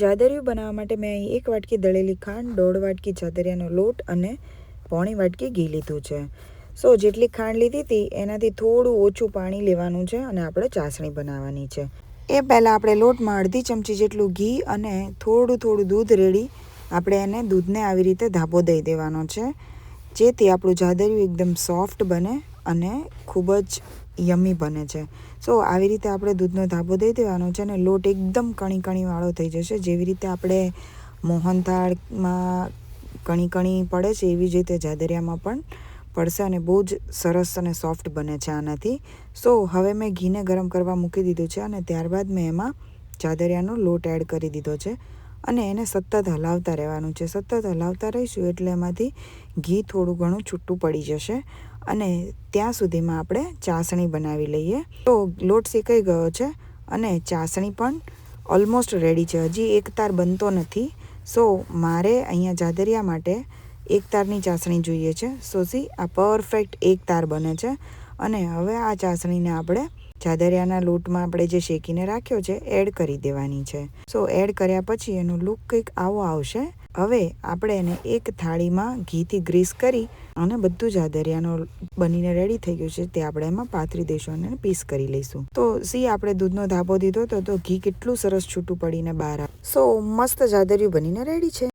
જાદરિયું બનાવવા માટે મેં અહીં 1 વાટકી દળેલી ખાંડ, 1.5 વાટકી જાદરિયાનો લોટ અને 1.25 વાટકી ઘી લીધું છે. જેટલી ખાંડ લીધી હતી એનાથી થોડું ઓછું પાણી લેવાનું છે અને આપણે ચાસણી બનાવવાની છે. એ પહેલાં આપણે લોટમાં અડધી ચમચી જેટલું ઘી અને થોડું દૂધ રેડી આપણે એને દૂધને આવી રીતે ધાબો દઈ દેવાનો છે, જેથી આપણું જાદરિયું એકદમ સોફ્ટ બને અને ખૂબ જ યમી બને છે. આવી રીતે આપણે દૂધનો ધાબો દઈ દેવાનો છે અને લોટ એકદમ કણીવાળો થઈ જશે. જેવી રીતે આપણે મોહનથાળમાં કણી પડે છે એવી જ રીતે જાદરિયામાં પણ પડશે અને બહુ જ સરસ અને સોફ્ટ બને છે આનાથી. હવે મેં ઘીને ગરમ કરવા મૂકી દીધું છે અને ત્યારબાદ મેં એમાં જાદરિયાનો લોટ એડ કરી દીધો છે અને એને સતત હલાવતા રહેવાનું છે. સતત હલાવતા રહીશું એટલે એમાંથી ઘી થોડું ઘણું છૂટું પડી જશે અને ત્યાં સુધીમાં આપણે ચાસણી બનાવી લઈએ. લોટ શેકાઈ ગયો છે અને ચાસણી પણ ઓલમોસ્ટ રેડી છે. હજી એક તાર બનતો નથી. મારે અહીંયા જાદરિયા માટે એક તારની ચાસણી જોઈએ છે. આ પરફેક્ટ એક તાર બને છે અને હવે આ ચાસણીને આપણે જાદરિયાના લોટમાં આપણે જે શેકીને રાખ્યો છે એડ કરી દેવાની છે. એડ કર્યા પછી એનો લુક કંઈક આવો આવશે. હવે આપણે એને એક થાળીમાં ઘીથી ગ્રીસ કરી અને બધું જાદરિયાનો બનીને રેડી થઈ ગયું છે તે આપણે એમાં પાથરી દઈશું અને પીસ કરી લઈશું. આપણે દૂધનો ધાબો દીધો તો ઘી કેટલું સરસ છૂટું પડીને બહાર આવે. મસ્ત જાદરિયું બનીને રેડી છે.